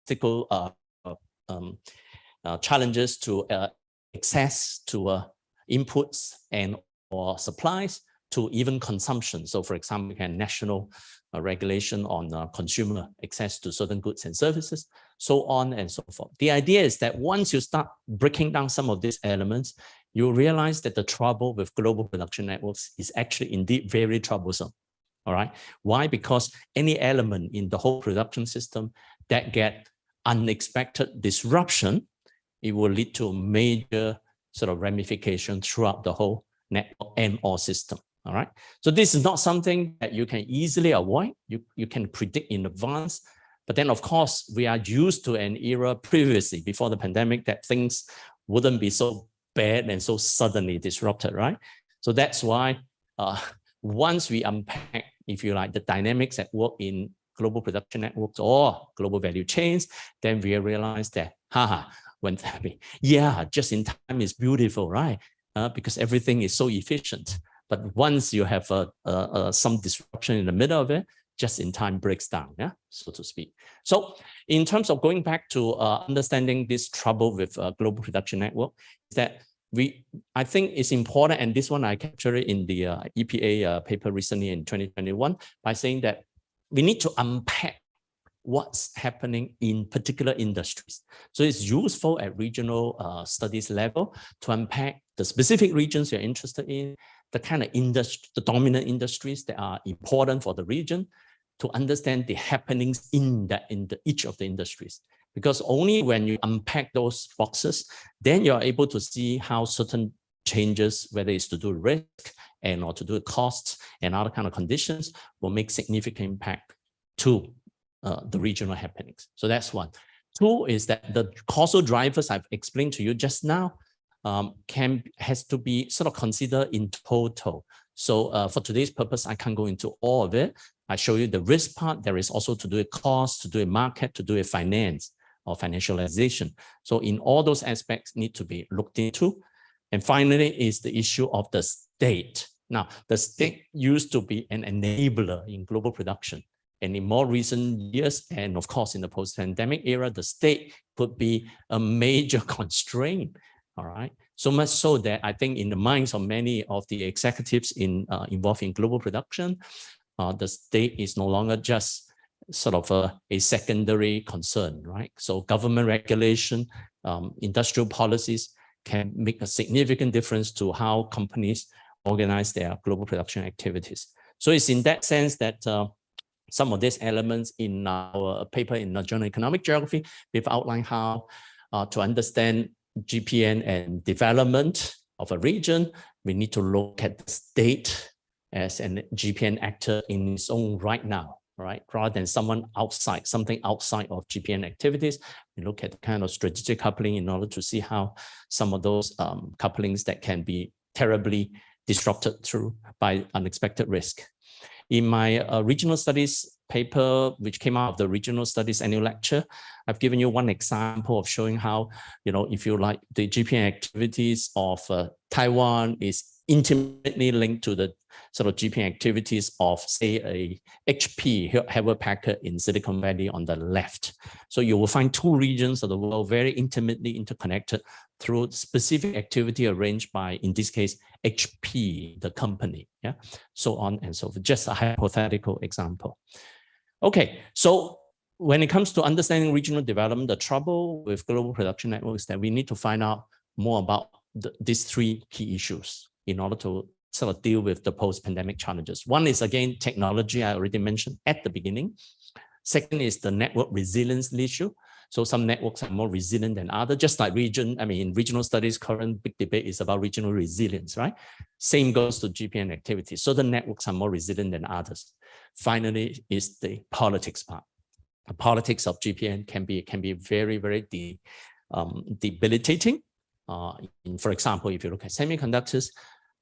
logistical challenges to access to inputs and or supplies, to even consumption. So for example, we can national regulation on consumer access to certain goods and services, so on and so forth. The idea is that once you start breaking down some of these elements, you realize that the trouble with global production networks is actually indeed very troublesome. All right. Why? Because any element in the whole production system that get unexpected disruption, it will lead to major sort of ramification throughout the whole network and or system. All right. So this is not something that you can easily avoid. You can predict in advance. But then, of course, we are used to an era previously, before the pandemic, that things wouldn't be so bad and so suddenly disrupted, right? So that's why once we unpack, if you like, the dynamics at work in global production networks or global value chains, then we realize that, just in time is beautiful, right? Because everything is so efficient. But once you have some disruption in the middle of it, just in time breaks down, yeah, so to speak. So in terms of going back to understanding this trouble with global production network, is that I think it's important, and this one I captured it in the EPA paper recently in 2021, by saying that we need to unpack what's happening in particular industries. So it's useful at regional studies level to unpack the specific regions you're interested in, the kind of industry, the dominant industries that are important for the region, to understand the happenings in each of the industries. Because only when you unpack those boxes, then you're able to see how certain changes, whether it's to do with risk and or to do with costs and other kind of conditions, will make significant impact to the regional happenings. So that's one. Two is that the causal drivers I've explained to you just now has to be sort of considered in total. So for today's purpose, I can't go into all of it. I show you the risk part. There is also to do with cost, to do with market, to do with finance or financialization. So in all those aspects need to be looked into. And finally is the issue of the state. Now, the state used to be an enabler in global production. And in more recent years, and of course in the post-pandemic era, the state could be a major constraint. All right. So much so that I think in the minds of many of the executives involved in global production, the state is no longer just sort of a secondary concern, right? So government regulation, industrial policies can make a significant difference to how companies organize their global production activities. So it's in that sense that some of these elements in our paper in the Journal of Economic Geography, we've outlined how to understand GPN and development of a region, we need to look at the state as an GPN actor in its own right now, right? Rather than something outside of GPN activities, we look at the kind of strategic coupling in order to see how some of those couplings that can be terribly disrupted through by unexpected risk. In my regional studies paper, which came out of the regional studies annual lecture, I've given you one example of showing how, if you like, the GPN activities of Taiwan is intimately linked to the sort of GPN activities of, say, a HP, Hewlett Packard in Silicon Valley on the left. So you will find two regions of the world very intimately interconnected through specific activity arranged by, in this case, HP, the company, yeah, so on and so forth. Just a hypothetical example. Okay, so when it comes to understanding regional development, the trouble with global production networks is that we need to find out more about these three key issues in order to sort of deal with the post-pandemic challenges. One is, again, technology, I already mentioned at the beginning. Second is the network resilience issue. So some networks are more resilient than others, just like in regional studies, current big debate is about regional resilience, right? Same goes to GPN activities. So the networks are more resilient than others. Finally is the politics part. The politics of GPN can be very, very debilitating. For example, if you look at semiconductors,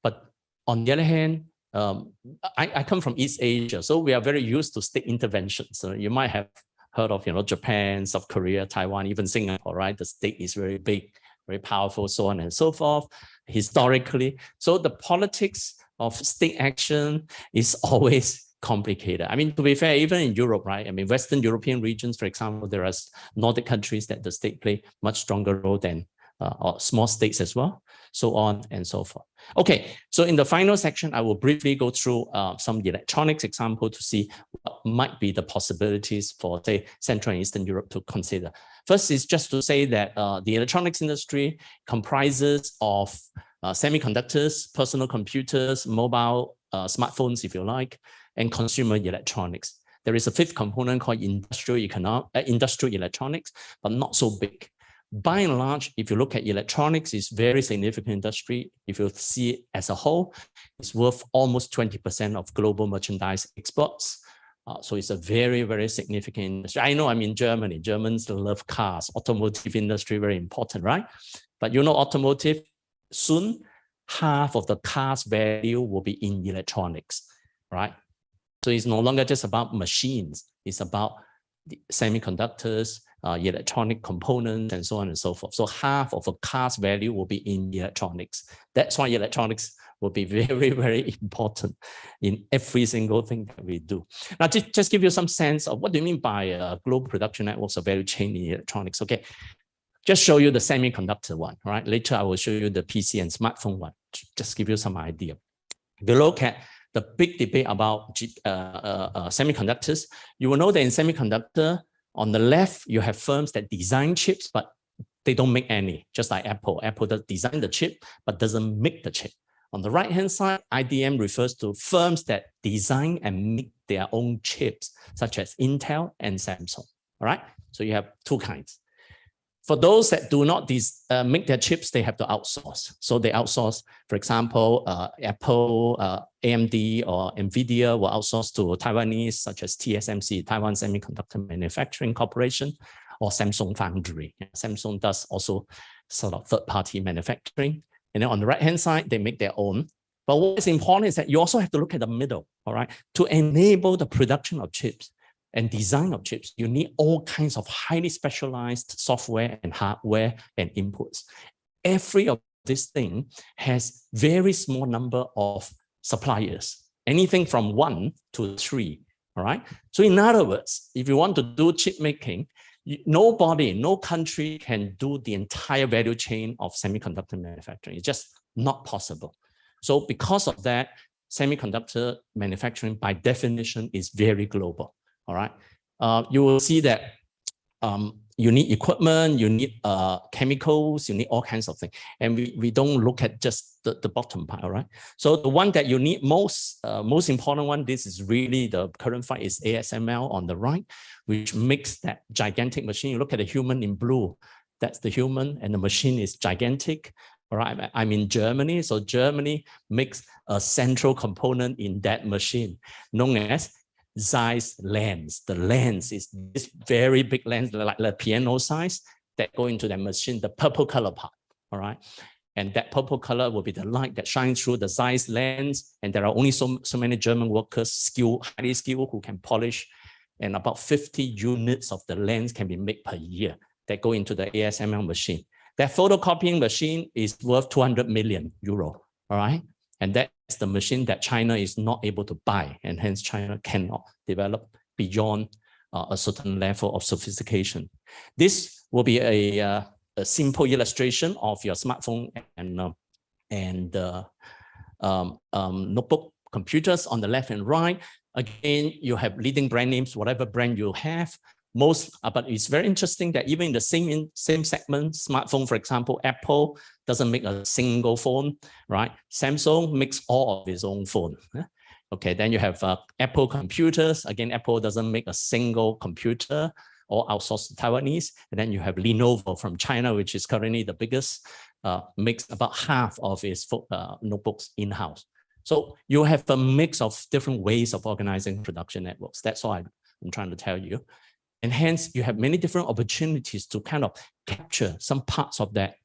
but on the other hand, I come from East Asia, so we are very used to state intervention. So you might have heard of, Japan, South Korea, Taiwan, even Singapore, right? The state is very big, very powerful, so on and so forth, historically. So the politics of state action is always complicated. I mean, to be fair, even in Europe, right? I mean, Western European regions, for example, there are Nordic countries that the state play much stronger role than or small states as well, so on and so forth. Okay, so in the final section, I will briefly go through some electronics example to see what might be the possibilities for, say, Central and Eastern Europe to consider. First is just to say that the electronics industry comprises of semiconductors, personal computers, mobile smartphones, if you like, and consumer electronics. There is a fifth component called industrial electronics, but not so big. By and large, if you look at electronics, it's very significant industry. If you see it as a whole, it's worth almost 20% of global merchandise exports. So it's a very, very significant industry. I know I'm in Germany. Germans love cars. Automotive industry, very important, right? But you know, automotive, soon, half of the car's value will be in electronics, right? So it's no longer just about machines. It's about the semiconductors, electronic components, and so on and so forth. So half of a car's value will be in electronics. That's why electronics will be very, very important in every single thing that we do. Now, just give you some sense of what do you mean by global production networks or value chain in electronics. Okay, just show you the semiconductor one, right? Later, I will show you the PC and smartphone one, just give you some idea. If you look at the big debate about semiconductors, you will know that in semiconductor, on the left, you have firms that design chips, but they don't make any, just like Apple. Apple does design the chip, but doesn't make the chip. On the right-hand side, IDM refers to firms that design and make their own chips, such as Intel and Samsung, all right? So you have two kinds. For those that do not make their chips, they have to outsource. So they outsource, for example, Apple, AMD, or NVIDIA will outsource to Taiwanese, such as TSMC, Taiwan Semiconductor Manufacturing Corporation, or Samsung Foundry. Samsung does also sort of third-party manufacturing. And then on the right-hand side, they make their own. But what is important is that you also have to look at the middle, all right? To enable the production of chips and design of chips, you need all kinds of highly specialized software and hardware and inputs. Every of this thing has very small number of suppliers, anything from 1 to 3, all right? So in other words, if you want to do chip making, nobody, no country can do the entire value chain of semiconductor manufacturing. It's just not possible. So because of that, semiconductor manufacturing by definition is very global. All right, you will see that you need equipment, you need chemicals, you need all kinds of things. And we don't look at just the bottom part, all right? So the one that you need most important one, this is really the current fight, is ASML on the right, which makes that gigantic machine. You look at the human in blue, that's the human, and the machine is gigantic. All right, I'm in Germany, so Germany makes a central component in that machine known as Zeiss lens. The lens is this very big lens, like the piano size, that go into that machine, the purple color part, all right? And that purple color will be the light that shines through the Zeiss lens. And there are only so many German workers, highly skilled, who can polish. And about 50 units of the lens can be made per year that go into the ASML machine. That photocopying machine is worth 200 million euro, all right? And that's the machine that China is not able to buy, and hence China cannot develop beyond a certain level of sophistication. This will be a simple illustration of your smartphone and notebook computers on the left and right. Again, you have leading brand names, whatever brand you have. But it's very interesting that even in the same segment, smartphone, for example, Apple doesn't make a single phone, right? Samsung makes all of its own phone. Okay, then you have Apple computers. Again, Apple doesn't make a single computer or outsourced to Taiwanese. And then you have Lenovo from China, which is currently the biggest, makes about half of its notebooks in-house. So you have a mix of different ways of organizing production networks. That's all I'm trying to tell you. And hence, you have many different opportunities to kind of capture some parts of that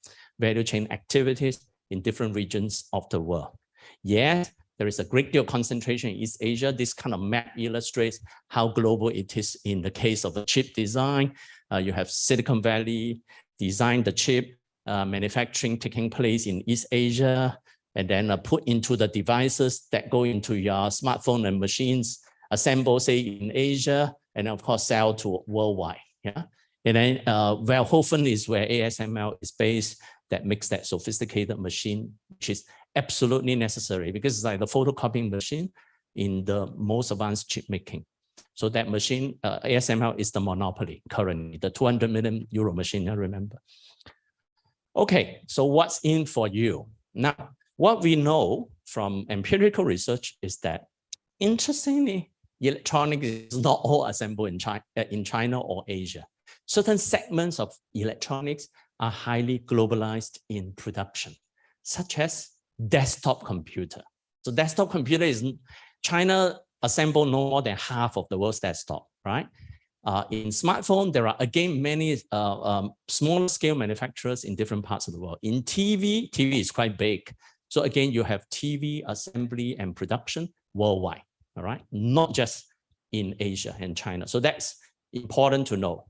value chain activities in different regions of the world. Yes, there is a great deal of concentration in East Asia. This kind of map illustrates how global it is in the case of the chip design. You have Silicon Valley, design the chip, manufacturing taking place in East Asia, and then put into the devices that go into your smartphone and machines assemble, say, in Asia, and of course sell to worldwide. Yeah, and then Veldhoven is where ASML is based. That makes that sophisticated machine, which is absolutely necessary because it's like the photocopying machine in the most advanced chip making. So that machine, ASML is the monopoly currently, the 200 million euro machine, I remember. Okay, so what's in for you? Now, what we know from empirical research is that, interestingly, electronics is not all assembled in China or Asia. Certain segments of electronics are highly globalized in production, such as desktop computer. So desktop computer is, China assemble no more than half of the world's desktop, right? In smartphone, there are again many small scale manufacturers in different parts of the world. In TV is quite big. So again, you have TV assembly and production worldwide, all right? Not just in Asia and China. So that's important to know,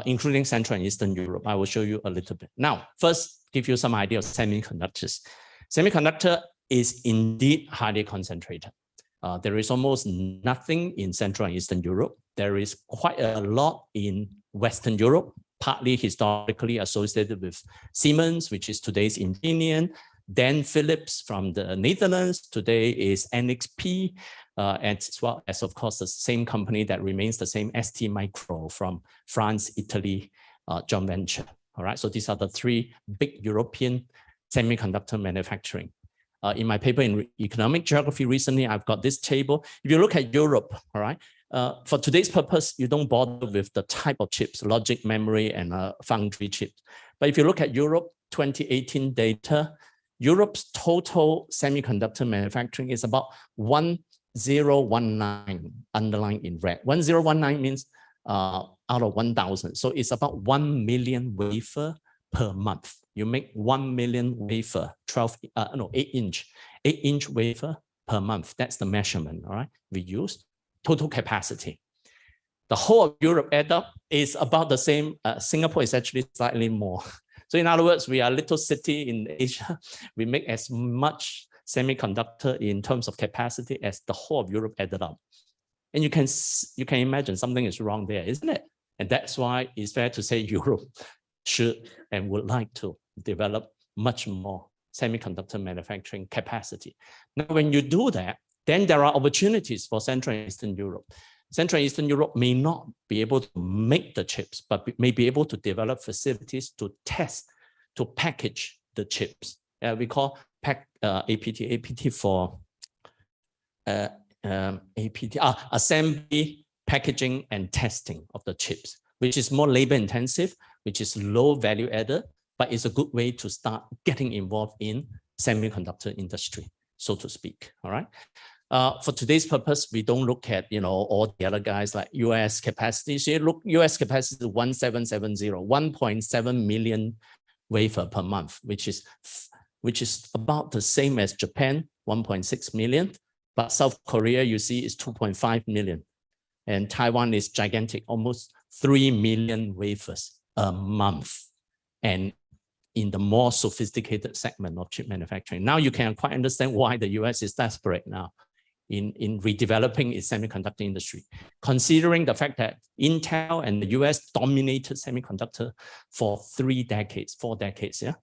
including Central and Eastern Europe. I will show you a little bit. Now, first, give you some idea of semiconductors. Semiconductor is indeed highly concentrated. There is almost nothing in Central and Eastern Europe. There is quite a lot in Western Europe, partly historically associated with Siemens, which is today's Infineon, then Philips from the Netherlands, today is NXP, and as well as, of course, the same company that remains the same, ST Micro from France, Italy, joint venture. All right, so these are the three big European semiconductor manufacturing. In my paper in economic geography recently, I've got this table. If you look at Europe, all right, for today's purpose, you don't bother with the type of chips, logic, memory, and foundry chips. But if you look at Europe, 2018 data, Europe's total semiconductor manufacturing is about 1019, underlined in red. 1019 means out of 1,000. So it's about 1 million wafer per month. You make 1 million wafer, 8-inch wafer per month. That's the measurement, all right, we use. Total capacity. The whole of Europe add up is about the same. Singapore is actually slightly more. So in other words, we are a little city in Asia. We make as much semiconductor in terms of capacity as the whole of Europe added up. And you can imagine something is wrong there, isn't it? And that's why it's fair to say Europe should and would like to develop much more semiconductor manufacturing capacity. Now, when you do that, then there are opportunities for Central and Eastern Europe. Central and Eastern Europe may not be able to make the chips, but may be able to develop facilities to test, to package the chips. We call APT for assembly, packaging, and testing of the chips, which is more labor intensive, which is low value added, but it's a good way to start getting involved in semiconductor industry, so to speak, all right? For today's purpose, we don't look at, all the other guys like US capacity. So you look, US capacity 1770, 1.7 million wafer per month, which is about the same as Japan, 1.6 million. But South Korea, you see, is 2.5 million. And Taiwan is gigantic, almost 3 million wafers a month. And in the more sophisticated segment of chip manufacturing. Now you can quite understand why the US is desperate now in redeveloping its semiconductor industry, considering the fact that Intel and the US dominated semiconductor for 4 decades, yeah.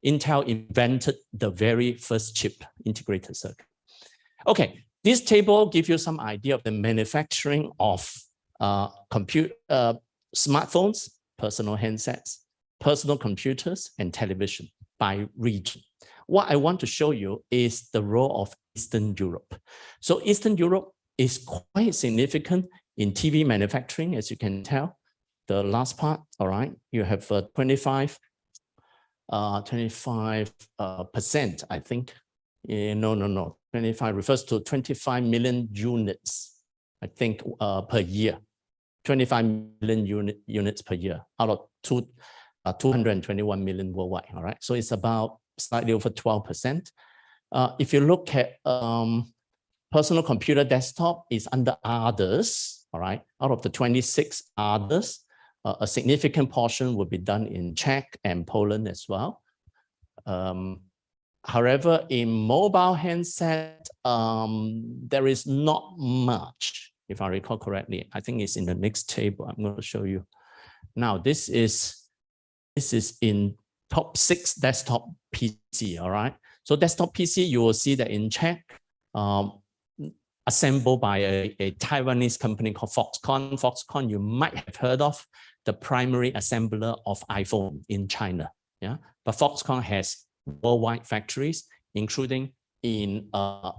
Intel invented the very first chip integrated circuit. Okay, this table gives you some idea of the manufacturing of smartphones, personal handsets, personal computers, and television by region. What I want to show you is the role of Eastern Europe. So Eastern Europe is quite significant in TV manufacturing, as you can tell. The last part, all right, you have 25%, I think. No. 25 refers to 25 million units, I think, per year. 25 million units per year out of 221 million worldwide, all right? So it's about slightly over 12%. If you look at personal computer desktop is under others, all right? Out of the 26 others, a significant portion will be done in Czech and Poland as well. However, in mobile handset, there is not much, if I recall correctly. I think it's in the next table. I'm going to show you. Now, this is in top 6 desktop PC, all right? So desktop PC, you will see that in Czech, assembled by a Taiwanese company called Foxconn. Foxconn, you might have heard of, the primary assembler of iPhone in China. Yeah, but Foxconn has worldwide factories, including in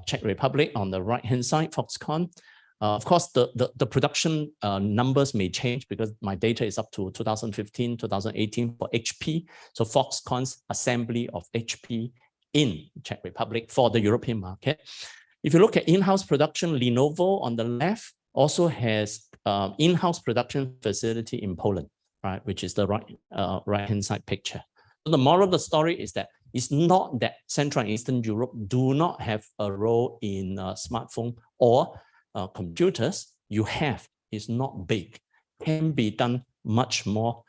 Czech Republic on the right-hand side, Foxconn. Of course, the production numbers may change because my data is up to 2015, 2018 for HP. So Foxconn's assembly of HP in Czech Republic for the European market. If you look at in-house production, Lenovo on the left also has in-house production facility in Poland, right, which is the right-hand side picture. So the moral of the story is that it's not that Central and Eastern Europe do not have a role in smartphone or computers. You have, it's not big, can be done much more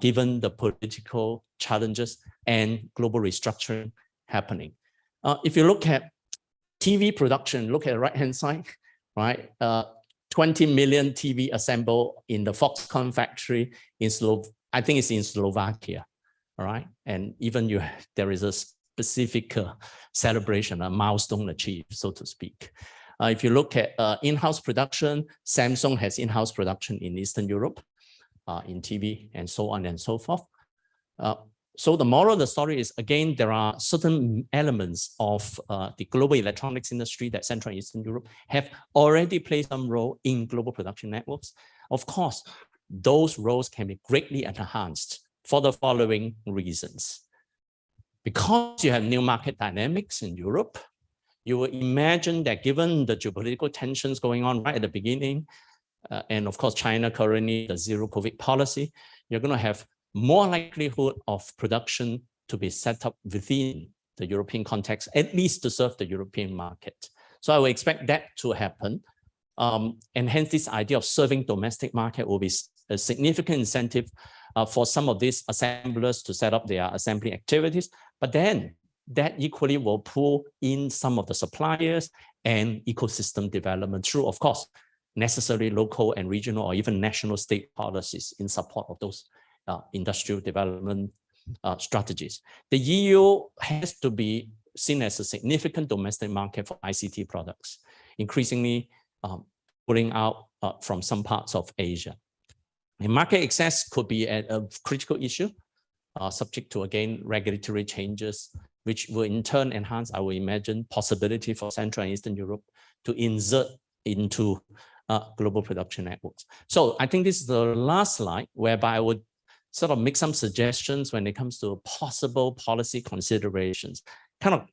given the political challenges and global restructuring happening. If you look at TV production, look at the right-hand side, right? 20 million TV assembled in the Foxconn factory in I think it's in Slovakia, all right? And even there is a specific celebration, a milestone achieved, so to speak. If you look at in-house production, Samsung has in-house production in Eastern Europe, in TV, and so on and so forth. So the moral of the story is, again, there are certain elements of the global electronics industry that Central and Eastern Europe have already played some role in global production networks. Of course, those roles can be greatly enhanced for the following reasons. Because you have new market dynamics in Europe, you will imagine that given the geopolitical tensions going on right at the beginning, and of course, China currently, the zero COVID policy, you're going to have more likelihood of production to be set up within the European context, at least to serve the European market. So I would expect that to happen. And hence this idea of serving domestic market will be a significant incentive for some of these assemblers to set up their assembly activities. But then that equally will pull in some of the suppliers and ecosystem development through, of course, necessary local and regional or even national state policies in support of those industrial development strategies. The EU has to be seen as a significant domestic market for ICT products, increasingly pulling out from some parts of Asia. And market access could be a critical issue, subject to, again, regulatory changes, which will in turn enhance, I would imagine, possibility for Central and Eastern Europe to insert into global production networks. So I think this is the last slide whereby I would sort of make some suggestions when it comes to possible policy considerations, kind of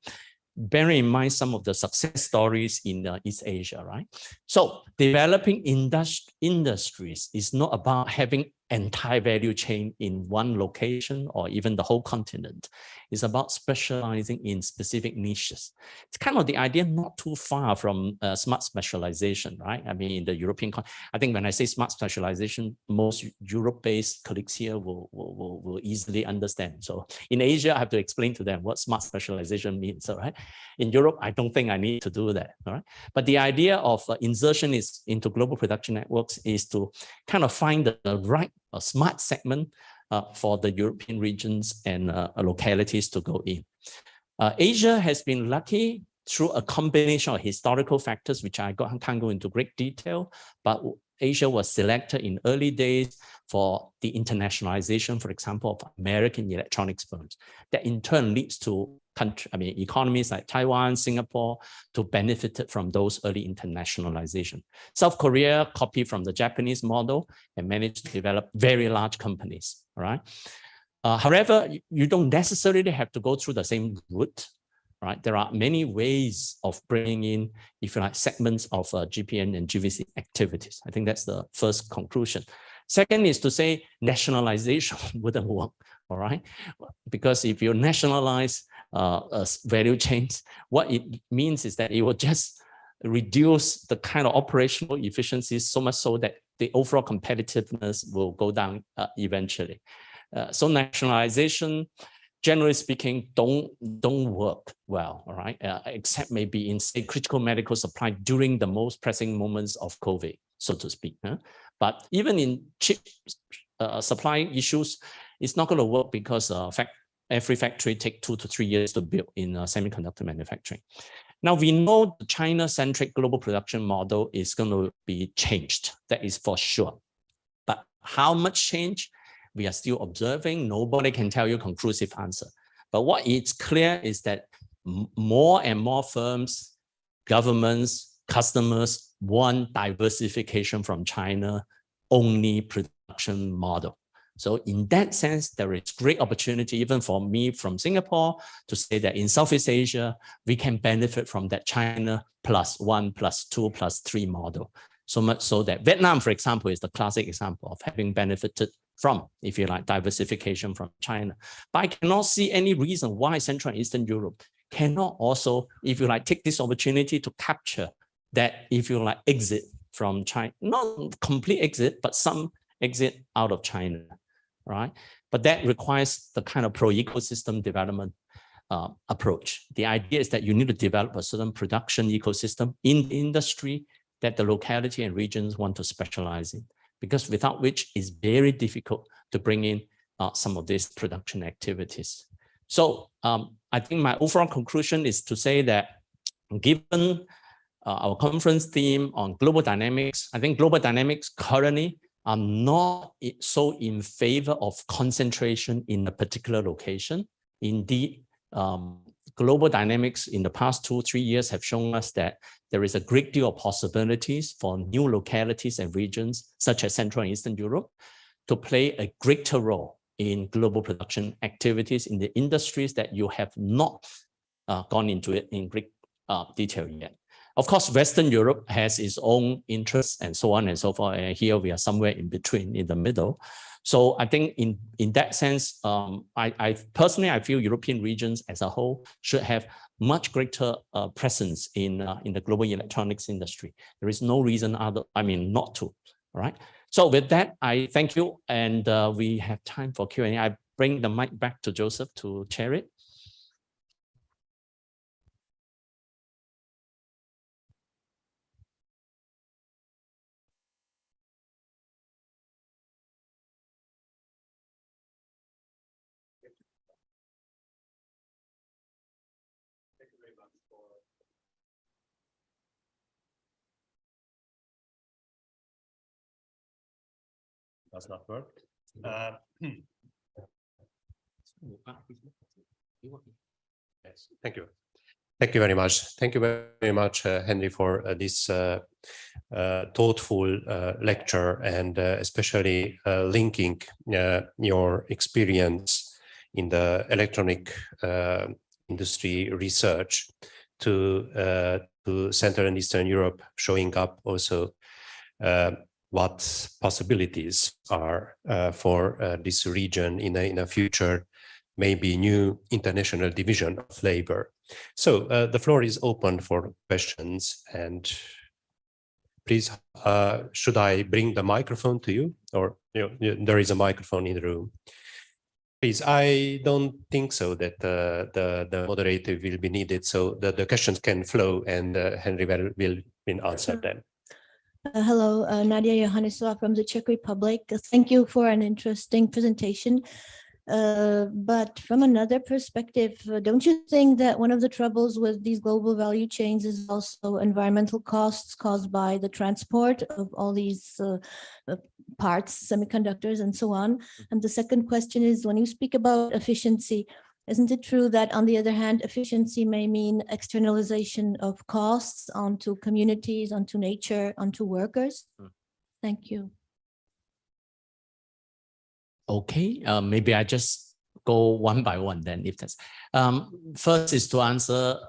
bearing in mind some of the success stories in East Asia, right? So developing industries is not about having entire value chain in one location or even the whole continent. It's about specializing in specific niches. It's kind of the idea not too far from smart specialization, right? I mean, in the European, I think when I say smart specialization, most Europe-based colleagues here will easily understand. So in Asia, I have to explain to them what smart specialization means, all right? In Europe, I don't think I need to do that, all right? But the idea of insertion is into global production networks is to kind of find the right smart segment for the European regions and localities to go in. Asia has been lucky through a combination of historical factors, which I can't go into great detail, but Asia was selected in early days for the internationalization, for example, of American electronics firms. That in turn leads to economies like Taiwan, Singapore, to benefit from those early internationalization. South Korea copied from the Japanese model and managed to develop very large companies, all right? However, you don't necessarily have to go through the same route, right? There are many ways of bringing in, if you like, segments of GPN and GVC activities. I think that's the first conclusion. Second is to say nationalization wouldn't work, all right? Because if you nationalize value chains, what it means is that it will just reduce the kind of operational efficiencies so much so that the overall competitiveness will go down eventually. So nationalization generally speaking, don't work well, all right? Except maybe in, say, critical medical supply during the most pressing moments of COVID, so to speak. But even in chip supply issues, it's not going to work because every factory takes 2 to 3 years to build in semiconductor manufacturing. Now, we know the China-centric global production model is going to be changed. That is for sure. But how much change? We are still observing. Nobody can tell you a conclusive answer. But what is clear is that more and more firms, governments, customers want diversification from China-only production model. So in that sense, there is great opportunity, even for me from Singapore, to say that in Southeast Asia, we can benefit from that China +1, +2, +3 model. So much so that Vietnam, for example, is the classic example of having benefited from, if you like, diversification from China. But I cannot see any reason why Central and Eastern Europe cannot also, if you like, take this opportunity to capture that, if you like, exit from China, not complete exit, but some exit out of China, right? But that requires the kind of pro-ecosystem development approach. The idea is that you need to develop a certain production ecosystem in the industry that the locality and regions want to specialize in, because without which it's very difficult to bring in some of these production activities. So I think my overall conclusion is to say that given our conference theme on global dynamics, I think global dynamics currently are not so in favor of concentration in a particular location. Indeed, global dynamics in the past 2 or 3 years have shown us that there is a great deal of possibilities for new localities and regions, such as Central and Eastern Europe, to play a greater role in global production activities in the industries that you have not gone into it in great detail yet. Of course, Western Europe has its own interests and so on and so forth. And here we are somewhere in between, in the middle. So I think in that sense, I personally, I feel European regions as a whole should have much greater presence in the global electronics industry. There is no reason not to, all right? So with that, I thank you. And we have time for Q&A. I bring the mic back to Joseph to chair it. Does not work. Yes, thank you. Thank you very much. Thank you very much, Henry, for this thoughtful lecture, and especially linking your experience in the electronic industry research to Central and Eastern Europe, showing up also what possibilities are for this region in a future, maybe new international division of labor. So the floor is open for questions, and please, should I bring the microphone to you, or there is a microphone in the room? Please, I don't think so that the moderator will be needed, so that the questions can flow, and Henry will answer them. Hello, Nadia Johannesova from the Czech Republic. Thank you for an interesting presentation. But from another perspective, don't you think that one of the troubles with these global value chains is also environmental costs caused by the transport of all these parts, semiconductors, and so on? And the second question is, when you speak about efficiency, isn't it true that, on the other hand, efficiency may mean externalization of costs onto communities, onto nature, onto workers? Thank you. Okay, maybe I just go one by one then, if that's. First is to answer,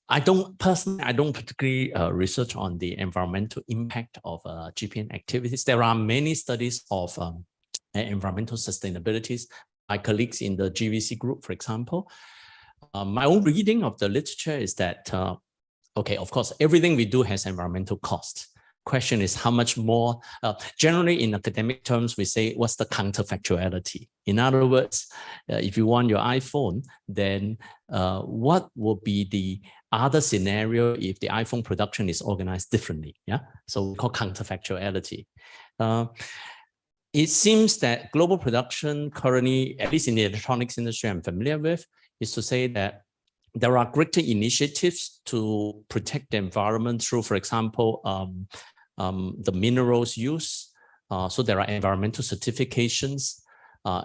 I don't particularly research on the environmental impact of GPN activities. There are many studies of environmental sustainabilities. My colleagues in the GVC group, for example. My own reading of the literature is that, okay, of course, everything we do has environmental costs, question is how much more, generally in academic terms, we say, what's the counterfactuality? In other words, if you want your iPhone, then what will be the other scenario if the iPhone production is organized differently? Yeah, so we call counterfactuality. It seems that global production currently, at least in the electronics industry I'm familiar with, is to say that there are greater initiatives to protect the environment through, for example, the minerals use. So there are environmental certifications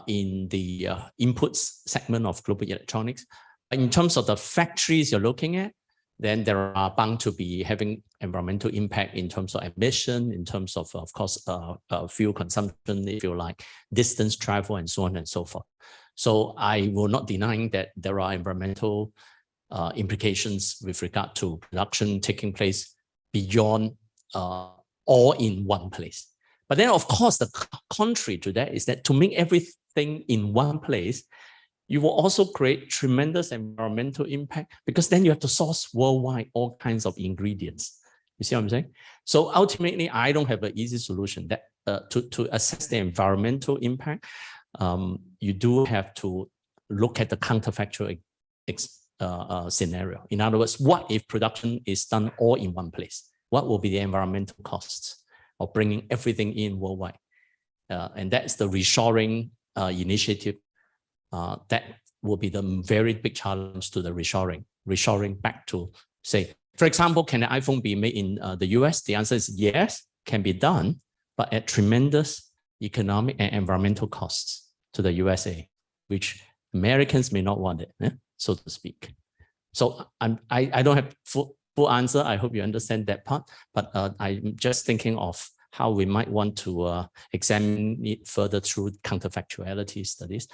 in the inputs segment of global electronics. In terms of the factories you're looking at, then there are bound to be having environmental impact in terms of emission, in terms of course, fuel consumption, if you like, distance travel, and so on and so forth. So I will not deny that there are environmental implications with regard to production taking place beyond all in one place. But then, of course, the contrary to that is that to make everything in one place, you will also create tremendous environmental impact, because then you have to source worldwide all kinds of ingredients. You see what I'm saying? So ultimately, I don't have an easy solution that to assess the environmental impact. You do have to look at the counterfactual scenario. In other words, what if production is done all in one place? What will be the environmental costs of bringing everything in worldwide? And that's the reshoring initiative. That will be the very big challenge to the reshoring back to, say, for example, can the iPhone be made in the US? The answer is yes, can be done, but at tremendous economic and environmental costs to the USA, which Americans may not want it, so to speak. So I don't have full answer. I hope you understand that part, but I'm just thinking of how we might want to examine it further through counterfactuality studies.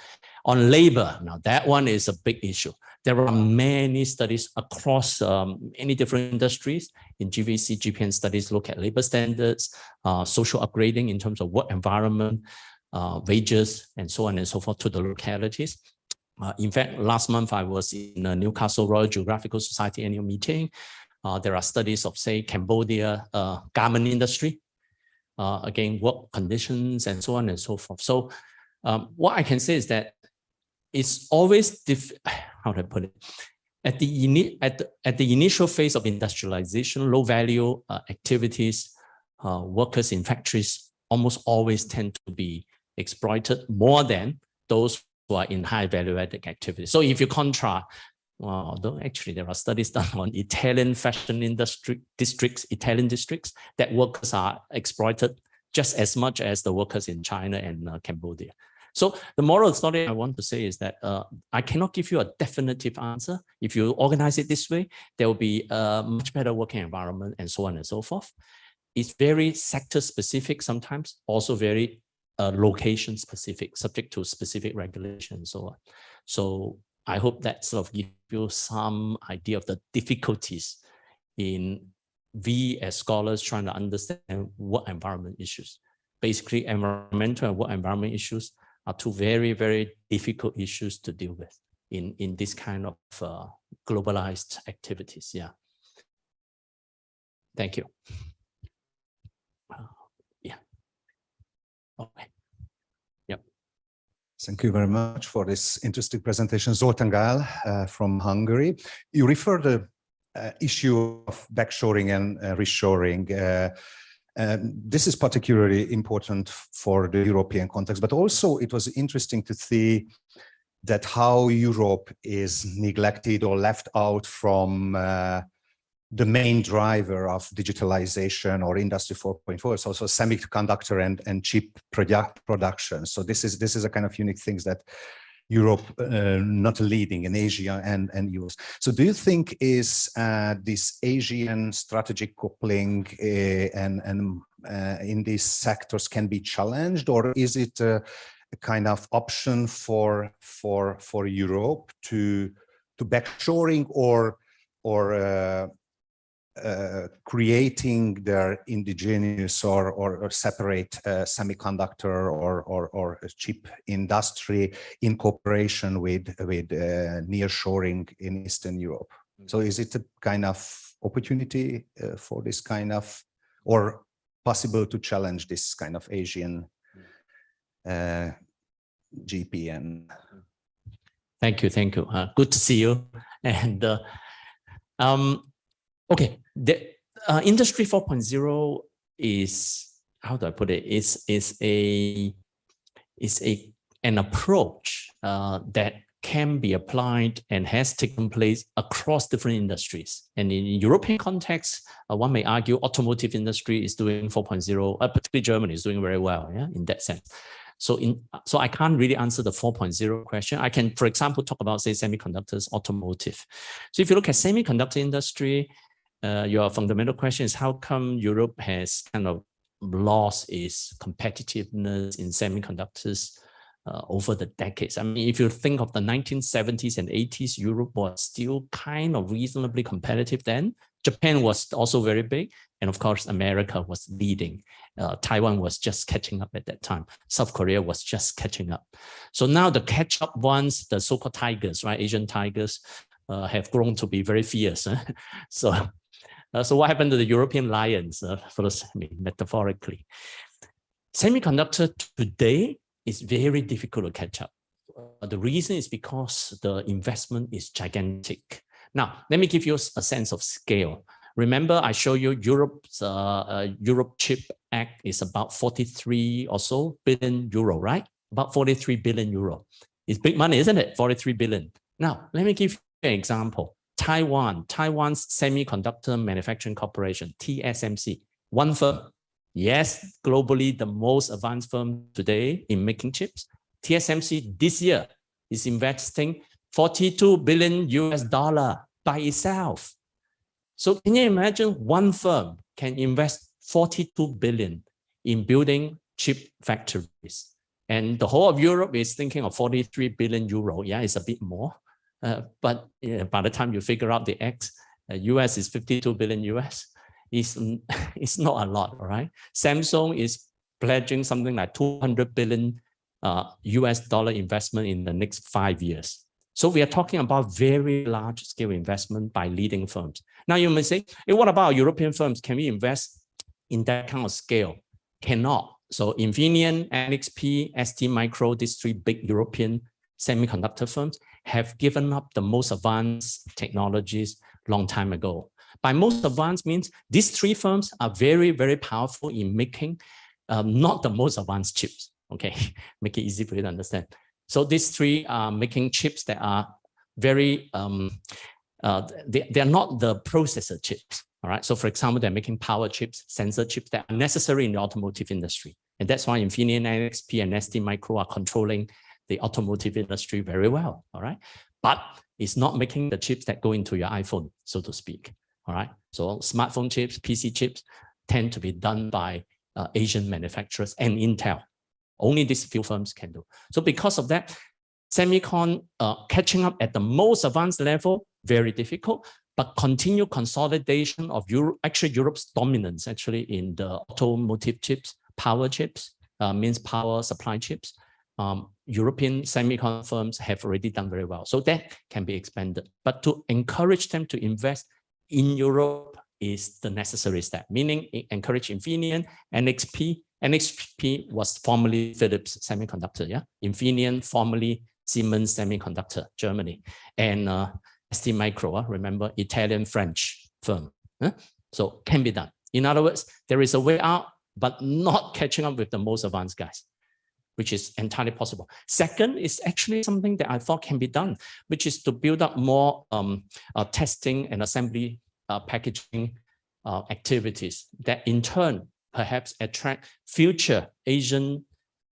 On labor, now that one is a big issue. There are many studies across many different industries. In GVC, GPN studies look at labor standards, social upgrading in terms of work environment, wages, and so on and so forth to the localities. In fact, last month I was in a Newcastle Royal Geographical Society annual meeting. There are studies of, say, Cambodia garment industry, again, work conditions, and so on and so forth. So what I can say is that it's always, how do I put it? At the initial phase of industrialization, low value activities, workers in factories almost always tend to be exploited more than those who are in high value added activities. So if you contrast, well, although actually there are studies done on Italian fashion industry districts, Italian districts, that workers are exploited just as much as the workers in China and Cambodia. So the moral story I want to say is that I cannot give you a definitive answer. If you organize it this way, there will be a much better working environment and so on and so forth. It's very sector specific sometimes, also very location specific, subject to specific regulation and so on. So I hope that sort of gives you some idea of the difficulties in we as scholars trying to understand work environment issues. Basically, environmental and work environment issues are two very, very difficult issues to deal with in this kind of globalized activities. Yeah. Thank you. Yeah. Okay. Yep. Thank you very much for this interesting presentation. Zoltán Gál from Hungary. You referred the issue of backshoring and reshoring. This is particularly important for the European context, but also it was interesting to see that how Europe is neglected or left out from the main driver of digitalization or Industry 4.0. It's also semiconductor and chip production. So this is a kind of unique things that Europe not leading in Asia and US. So do you think is this Asian strategic coupling and in these sectors can be challenged, or is it a kind of option for Europe to backshoring or creating their indigenous or separate semiconductor or chip industry in cooperation with nearshoring in Eastern Europe? So is it a kind of opportunity for this kind of, or possible to challenge this kind of Asian GPN? Thank you. Good to see you. And okay, the Industry 4.0 is, how do I put it? Is an approach that can be applied and has taken place across different industries. And in European context, one may argue automotive industry is doing 4.0, particularly Germany is doing very well, yeah, in that sense. So I can't really answer the 4.0 question. I can, for example, talk about, say, semiconductors, automotive. So if you look at semiconductor industry, your fundamental question is how come Europe has kind of lost its competitiveness in semiconductors over the decades? I mean, if you think of the 1970s and 80s, Europe was still kind of reasonably competitive then. Japan was also very big. And of course, America was leading. Taiwan was just catching up at that time. South Korea was just catching up. So now the catch-up ones, the so-called tigers, right? Asian tigers have grown to be very fierce. So what happened to the European lions, metaphorically? Semiconductor today is very difficult to catch up. The reason is because the investment is gigantic. Now, let me give you a sense of scale. Remember, I showed you Europe's Europe Chip Act is about 43 or so billion euro, right? About 43 billion euro. It's big money, isn't it? 43 billion. Now, let me give you an example. Taiwan's Semiconductor Manufacturing Corporation, TSMC, one firm. Yes, globally, the most advanced firm today in making chips. TSMC this year is investing $42 billion by itself. So can you imagine one firm can invest 42 billion in building chip factories? And the whole of Europe is thinking of 43 billion euro. Yeah, it's a bit more. But by the time you figure out the X, US is 52 billion US. It's not a lot, all right? Samsung is pledging something like 200 billion US dollar investment in the next 5 years. So we are talking about very large scale investment by leading firms. Now you may say, hey, what about European firms? Can we invest in that kind of scale? Cannot. So Infineon, NXP, ST Micro, these three big European semiconductor firms have given up the most advanced technologies long time ago. By most advanced means these three firms are very, very powerful in making not the most advanced chips. Okay, make it easy for you to understand. So these three are making chips that are very, they are not the processor chips. All right. So for example, they're making power chips, sensor chips that are necessary in the automotive industry. And that's why Infineon, NXP, and ST Micro are controlling the automotive industry very well. All right. But it's not making the chips that go into your iPhone, so to speak. All right. So smartphone chips, PC chips tend to be done by Asian manufacturers and Intel. Only these few firms can do. So because of that, semicon catching up at the most advanced level, very difficult, but continued consolidation of Europe's dominance actually in the automotive chips, power chips, means power supply chips. European semicon firms have already done very well. So that can be expanded. But to encourage them to invest in Europe is the necessary step, meaning encourage Infineon, NXP. NXP was formerly Philips Semiconductor, yeah. Infineon, formerly Siemens Semiconductor, Germany. And ST Micro, remember, Italian-French firm. So can be done. In other words, there is a way out, but not catching up with the most advanced guys, which is entirely possible. Second is actually something that I thought can be done, which is to build up more testing and assembly packaging activities that in turn perhaps attract future Asian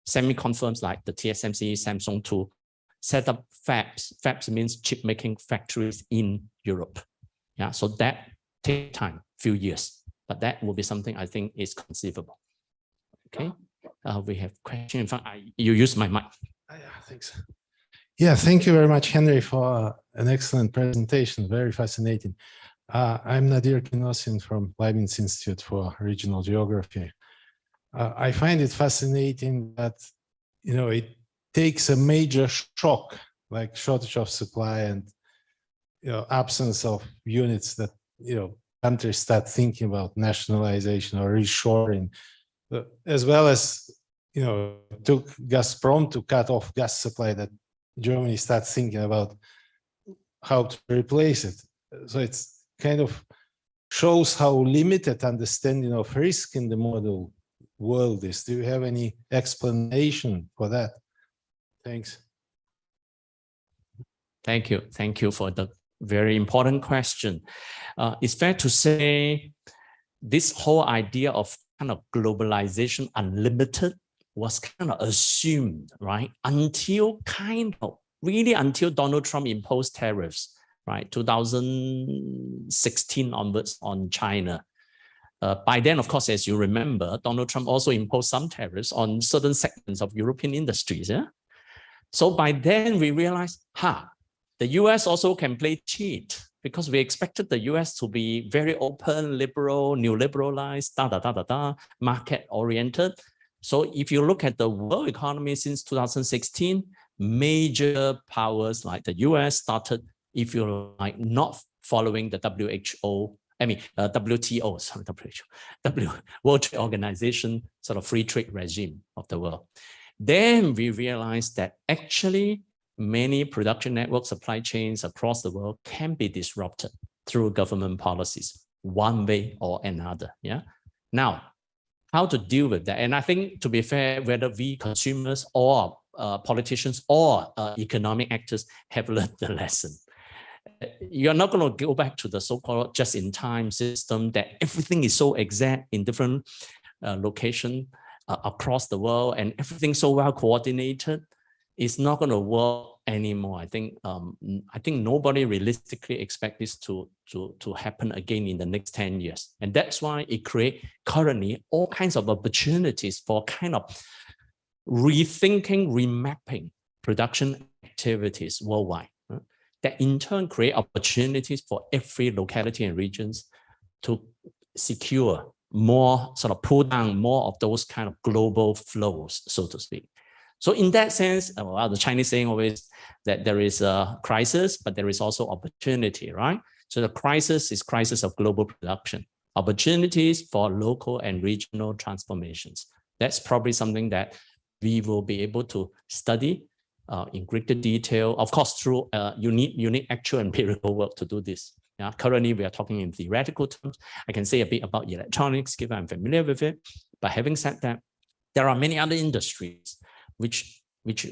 semicon firms like the TSMC, Samsung to set up fabs. Fabs means chip making factories in Europe. Yeah, so that takes time, few years, but that will be something I think is conceivable. Okay, we have question in front. You use my mic. Yeah, thanks. Yeah, thank you very much, Henry, for an excellent presentation. Very fascinating. I'm Nadir Kinossian from Leibniz Institute for Regional Geography. I find it fascinating that, you know, it takes a major shock, like shortage of supply and, you know, absence of units that, you know, countries start thinking about nationalization or reshoring, as well as, you know, took Gazprom to cut off gas supply, that Germany starts thinking about how to replace it. So it's kind of shows how limited understanding of risk in the model world is. Do you have any explanation for that? Thanks. Thank you. Thank you for the very important question. It's fair to say this whole idea of kind of globalization unlimited was kind of assumed, right? Until until Donald Trump imposed tariffs, right? 2016 onwards on China. By then, of course, as you remember, Donald Trump also imposed some tariffs on certain segments of European industries. Yeah. So by then we realized, the US also can play cheat, because we expected the US to be very open, liberal, neoliberalized, market oriented. So if you look at the world economy since 2016, major powers like the US started, if you like, not following the WTO, World Trade Organization sort of free trade regime of the world. Then we realized that actually many production network supply chains across the world can be disrupted through government policies, one way or another. Yeah. Now, how to deal with that? And I think, to be fair, whether we consumers or politicians or economic actors have learned the lesson. You're not going to go back to the so-called just-in-time system that everything is so exact in different locations across the world and everything so well coordinated. It's not going to work anymore. I think nobody realistically expects this to happen again in the next 10 years. And that's why it creates currently all kinds of opportunities for kind of rethinking, remapping production activities worldwide, that in turn create opportunities for every locality and regions to secure more, sort of pull down more of those kind of global flows, so to speak. So in that sense, well, the Chinese saying always that there is a crisis, but there is also opportunity, right? So the crisis is crisis of global production, opportunities for local and regional transformations. That's probably something that we will be able to study in greater detail, of course, through unique actual empirical work to do this. Yeah, currently, we are talking in theoretical terms. I can say a bit about electronics, given I'm familiar with it. But having said that, there are many other industries which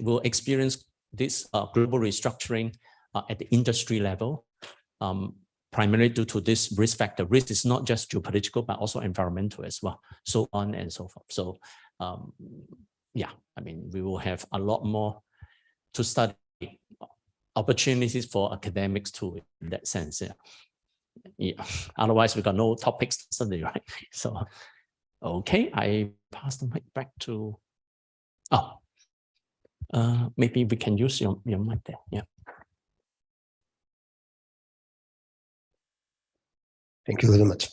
will experience this global restructuring at the industry level, primarily due to this risk factor. Risk is not just geopolitical, but also environmental as well, so on and so forth. So, yeah, I mean, we will have a lot more to study, opportunities for academics too, in that sense. Yeah. Otherwise, we got no topics to study, right? So, okay, I pass the mic back to. Maybe we can use your mic there. Yeah. Thank you very much.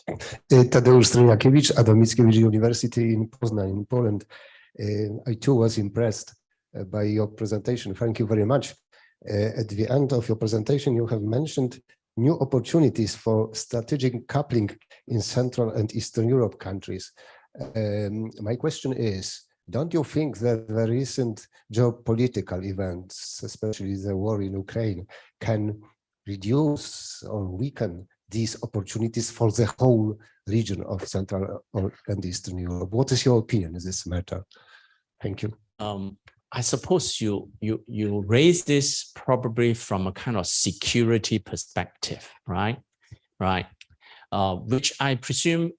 Tadeusz Stryjakiewicz, Adam Mickiewicz University in Poznań, in Poland. I too was impressed by your presentation. Thank you very much. At the end of your presentation, you have mentioned new opportunities for strategic coupling in Central and Eastern Europe countries. My question is, don't you think that the recent geopolitical events, especially the war in Ukraine, can reduce or weaken these opportunities for the whole region of Central and Eastern Europe? What is your opinion in this matter? Thank you. I suppose you raise this probably from a kind of security perspective, right? Right. Which I presume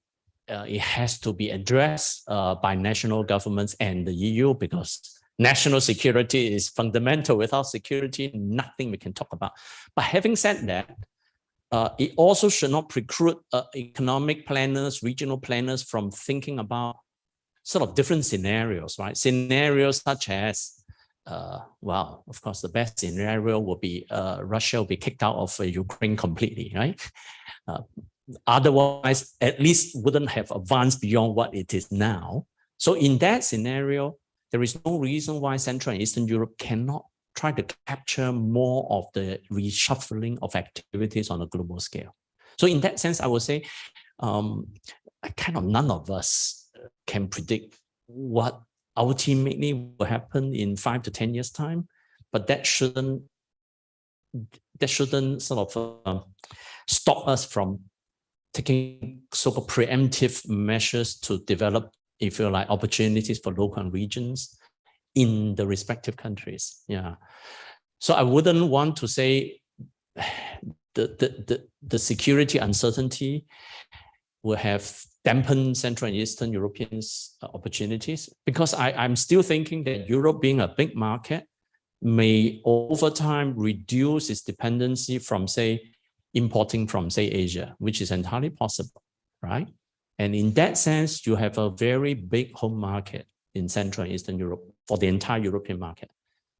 it has to be addressed by national governments and the EU, because national security is fundamental. Without security, nothing we can talk about. But having said that, it also should not preclude economic planners, regional planners from thinking about sort of different scenarios, right? Scenarios such as, well, of course, the best scenario will be Russia will be kicked out of Ukraine completely, right? Otherwise, at least wouldn't have advanced beyond what it is now. So in that scenario, there is no reason why Central and Eastern Europe cannot try to capture more of the reshuffling of activities on a global scale. So in that sense, I would say kind of none of us can predict what ultimately will happen in 5 to 10 years' time, but that shouldn't sort of stop us from taking so-called preemptive measures to develop, if you like, opportunities for local and regions in the respective countries. Yeah. So I wouldn't want to say the security uncertainty will have dampened Central and Eastern Europeans' opportunities, because I'm still thinking that Europe, being a big market, may over time reduce its dependency from, say, importing from, say, Asia, which is entirely possible, right? And in that sense, you have a very big home market in Central and Eastern Europe for the entire European market.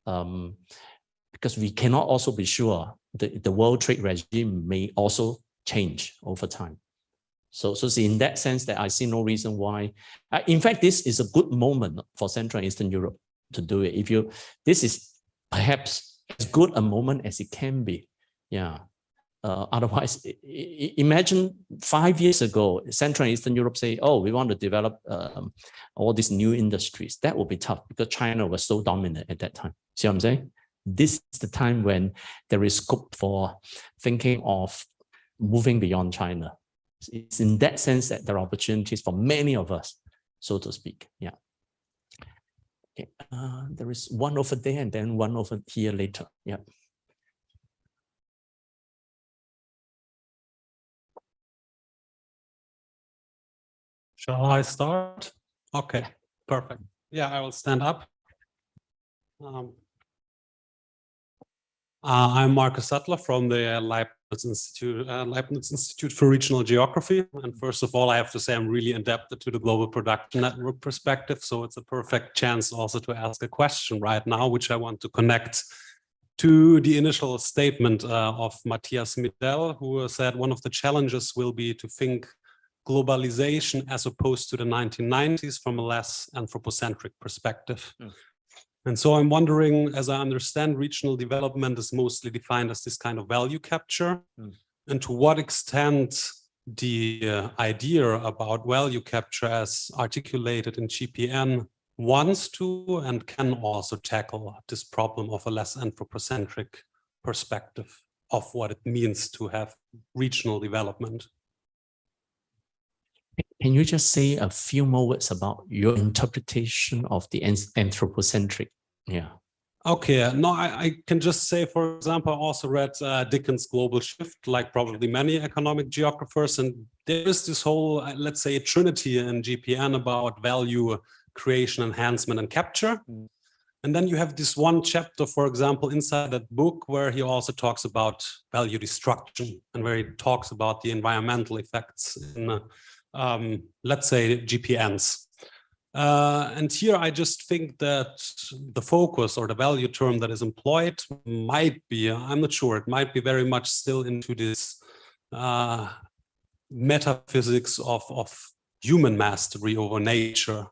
Because we cannot also be sure the world trade regime may also change over time. So in that sense, that I see no reason why. In fact, this is a good moment for Central and Eastern Europe to do it. This is perhaps as good a moment as it can be. Yeah. Otherwise, imagine 5 years ago, Central and Eastern Europe say, oh, we want to develop all these new industries. That would be tough because China was so dominant at that time. See what I'm saying? This is the time when there is scope for thinking of moving beyond China. It's in that sense that there are opportunities for many of us, so to speak. Yeah. Okay. There is one over there and then one over here later. Yeah. Shall I start? Okay, perfect. Yeah, I will stand up. I'm Markus Sattler from the Leibniz Institute for Regional Geography. And first of all, I have to say I'm really indebted to the Global Production Network perspective. So it's a perfect chance also to ask a question right now, which I want to connect to the initial statement of Matthias Midel, who said one of the challenges will be to think globalization as opposed to the 1990s from a less anthropocentric perspective. And so I'm wondering, as I understand, regional development is mostly defined as this kind of value capture. And to what extent the idea about value capture as articulated in GPN wants to and can also tackle this problem of a less anthropocentric perspective of what it means to have regional development. Can you just say a few more words about your interpretation of the anthropocentric? Yeah. Okay, no, I can just say, for example, I also read Dickens' Global Shift, like probably many economic geographers, and there is this whole, let's say, trinity in GPN about value creation, enhancement, and capture. And then you have this one chapter, for example, inside that book where he also talks about value destruction and where he talks about the environmental effects in let's say GPNs. And here I just think that the focus or the value term that is employed might be, I'm not sure, it might be very much still into this metaphysics of human mastery over nature,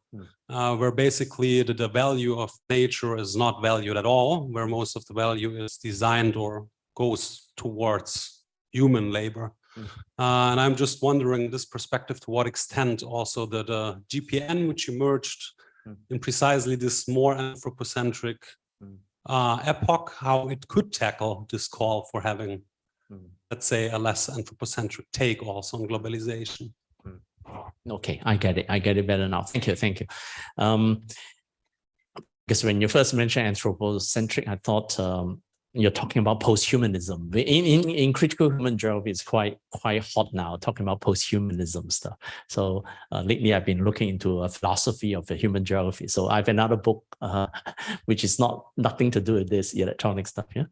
where basically the value of nature is not valued at all, where most of the value is designed or goes towards human labor. And I'm just wondering this perspective, to what extent also the GPN, which emerged in precisely this more anthropocentric epoch, how it could tackle this call for having, let's say, a less anthropocentric take also on globalization. Okay, I get it better now. Thank you. Because when you first mentioned anthropocentric, I thought you're talking about post-humanism. In critical human geography, it's quite hot now, talking about post-humanism stuff. So lately, I've been looking into a philosophy of the human geography. So I have another book, which is nothing to do with this electronic stuff. Yeah.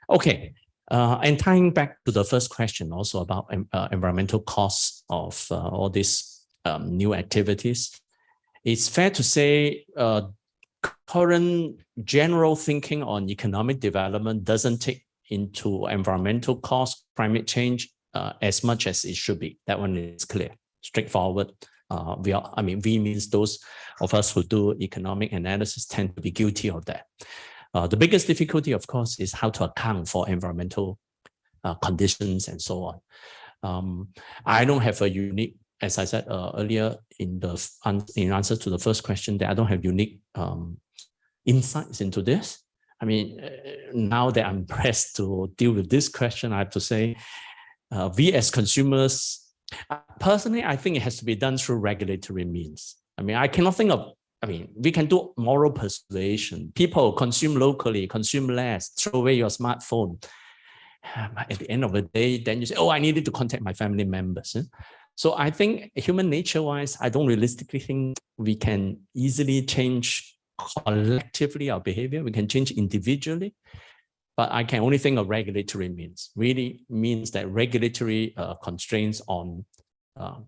Okay. And tying back to the first question, also about environmental costs of all these new activities, it's fair to say current general thinking on economic development doesn't take into environmental costs, climate change as much as it should be. That one is clear, straightforward. We means those of us who do economic analysis tend to be guilty of that. The biggest difficulty, of course, is how to account for environmental conditions and so I don't have a unique, as I said earlier in answer to the first question, that I don't have unique insights into this. I mean, now that I'm pressed to deal with this question, I have to say, we as consumers, personally, I think it has to be done through regulatory means. I mean, I cannot think of, I mean, we can do moral persuasion. People consume locally, consume less, throw away your smartphone. At the end of the day, then you say, oh, I needed to contact my family members. So I think human nature-wise, I don't realistically think we can easily change collectively our behavior. We can change individually, but I can only think of regulatory means. Really means that regulatory constraints on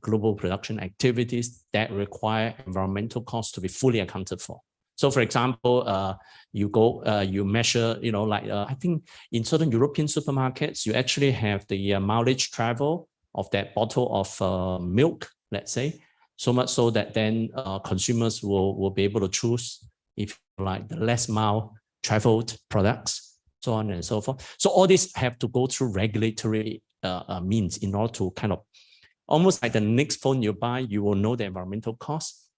global production activities that require environmental costs to be fully accounted for. So, for example, you measure, I think in certain European supermarkets, you actually have the mileage travel of that bottle of milk, let's say, so much so that then consumers will be able to choose, if you like, the less mile traveled products, so on and so forth. So all these have to go through regulatory means in order to kind of, almost like the next phone you buy, you will know the environmental cost.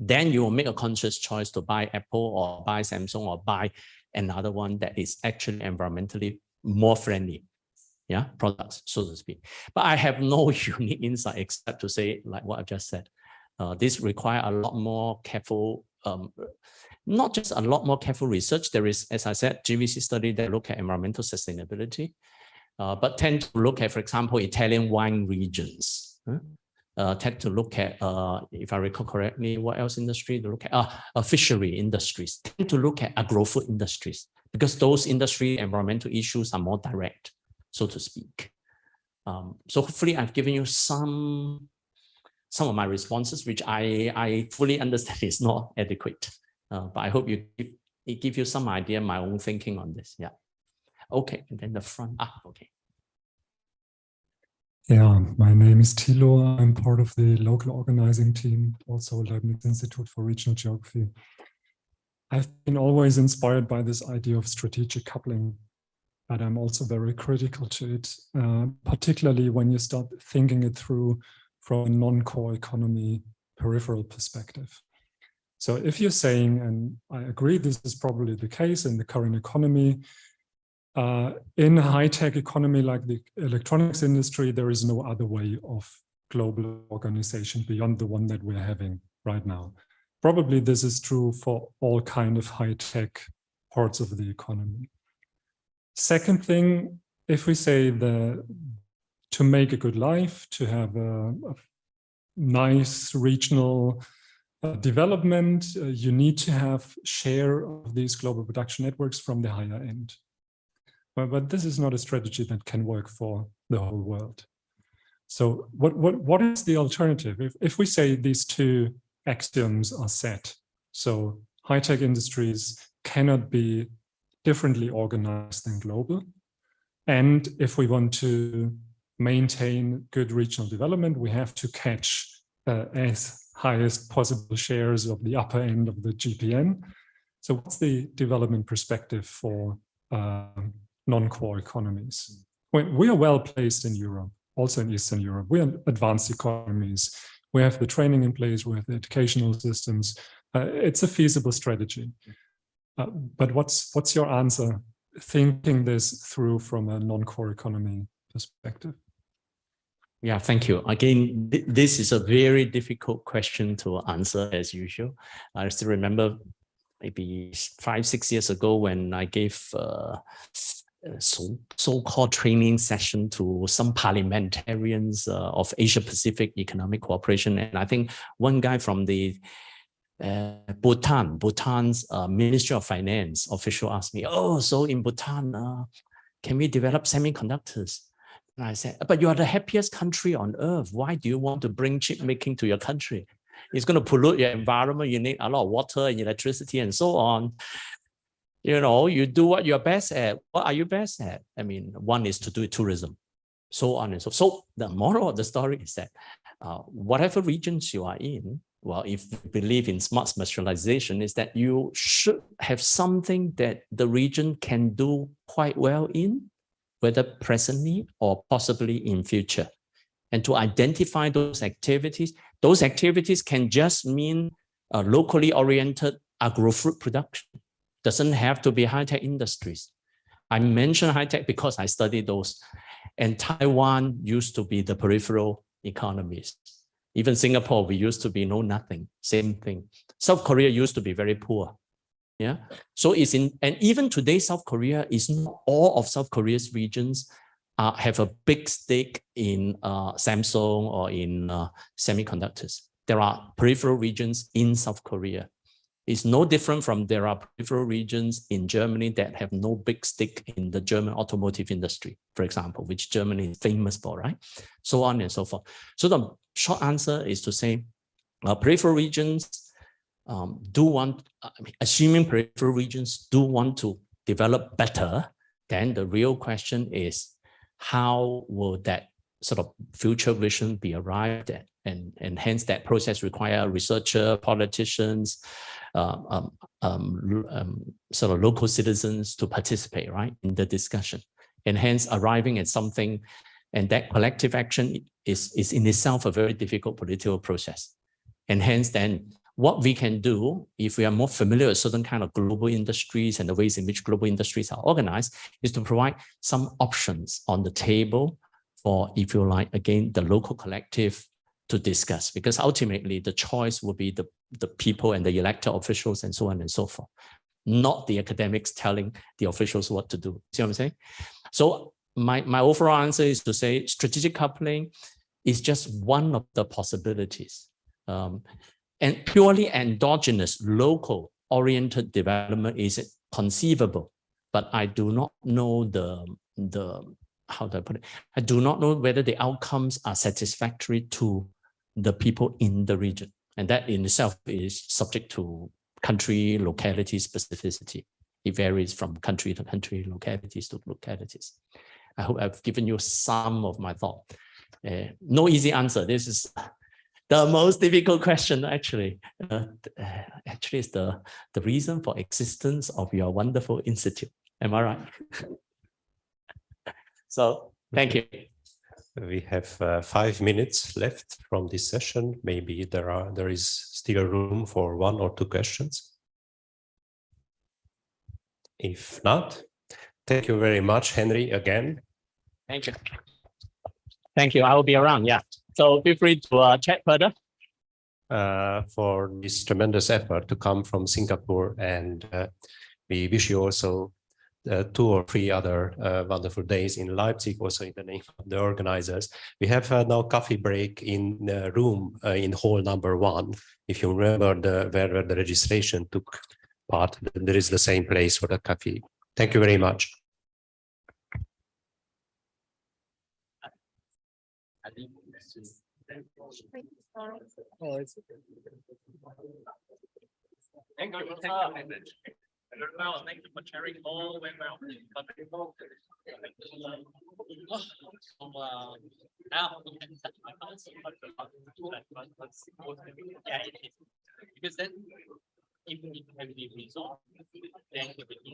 Then you will make a conscious choice to buy Apple or buy Samsung or buy another one that is actually environmentally more friendly, products, so to speak. But I have no unique insight except to say, like what I've just said, this requires a lot more careful, not just a lot more careful research. There is, as I said, GVC study that look at environmental sustainability, but tend to look at, for example, Italian wine regions. Tend to look at, if I recall correctly, what else industry to look at? Fishery industries. Tend to look at agro-food industries, because those industry environmental issues are more direct, so to speak. So hopefully I've given you some of my responses, which I fully understand is not adequate. But I hope it gives you some idea of my own thinking on this. Yeah. Okay, and then the front. Okay. Yeah, my name is Thilo. I'm part of the local organizing team, also Leibniz Institute for Regional Geography. I've been always inspired by this idea of strategic coupling, but I'm also very critical to it, particularly when you start thinking it through from a non-core economy peripheral perspective. So if you're saying, and I agree this is probably the case in the current economy, in a high-tech economy like the electronics industry, there is no other way of global organization beyond the one that we're having right now. Probably this is true for all kind of high-tech parts of the economy. Second thing, if we say to make a good life, to have a nice regional development, you need to have share of these global production networks from the higher end. But this is not a strategy that can work for the whole world. So what is the alternative? If we say these two axioms are set, so high-tech industries cannot be differently organized than global, and if we want to maintain good regional development, we have to catch as highest possible shares of the upper end of the GPN. So what's the development perspective for non-core economies? We are well placed in Europe, also in Eastern Europe. We are advanced economies. We have the training in place, we have the educational systems. It's a feasible strategy. But what's your answer, thinking this through from a non-core economy perspective? Yeah, thank you. Again, this is a very difficult question to answer as usual. I still remember maybe 5-6 years ago when I gave so-called training session to some parliamentarians of Asia-Pacific Economic Cooperation. And I think one guy from the Bhutan's Ministry of Finance official asked me, oh, so in Bhutan, can we develop semiconductors? And I said, but you are the happiest country on earth. Why do you want to bring chip making to your country? It's going to pollute your environment. You need a lot of water and electricity and so on. You know, you do what you're best at. What are you best at? I mean, one is to do tourism, so on and so forth. So the moral of the story is that whatever regions you are in, well, if you believe in smart specialization, is that you should have something that the region can do quite well in, whether presently or possibly in future. and to identify those activities. Those activities can just mean locally oriented agro-fruit production. Doesn't have to be high-tech industries. I mention high-tech because I studied those. And Taiwan used to be the peripheral economies. Even Singapore, we used to be know nothing, same thing. South Korea used to be very poor. Yeah. So it's in, and even today, South Korea is not all of South Korea's regions have a big stake in Samsung or in semiconductors. There are peripheral regions in South Korea. It's no different from there are peripheral regions in Germany that have no big stake in the German automotive industry, for example, which Germany is famous for, right? So on and so forth. So the short answer is to say peripheral regions do want, assuming peripheral regions do want to develop better, then the real question is how will that sort of future vision be arrived at? And hence that process require researcher, politicians, sort of local citizens to participate, right, in the discussion. And hence arriving at something, and that collective action is in itself a very difficult political process. And hence then what we can do, if we are more familiar with certain kind of global industries and the ways in which global industries are organized, is to provide some options on the table for, if you like, again, the local collective to discuss, because ultimately the choice will be the people and the elected officials and so on and so forth, not the academics telling the officials what to do. See what I'm saying? So my overall answer is to say strategic coupling is just one of the possibilities. And purely endogenous, local oriented development is conceivable, but I do not know how do I put it? I do not know whether the outcomes are satisfactory to the people in the region. And that in itself is subject to country, locality specificity. It varies from country to country, localities to localities. I hope I've given you some of my thought. No easy answer. This is the most difficult question, actually. Actually, it's the reason for existence of your wonderful institute. Am I right? So, thank you. We have 5 minutes left from this session. Maybe there is still room for 1 or 2 questions. If not, thank you very much, Henry, again. Thank you. Thank you. I will be around. Yeah. So feel free to chat further. For this tremendous effort to come from Singapore, and we wish you also 2 or 3 other wonderful days in Leipzig, also in the name of the organizers. We have now coffee break in the room in hall number 1. If you remember where the registration took part, there is the same place for the coffee. Thank you very much. Thank you. Thank you for sharing all very well. Because then, if it can be resolved, then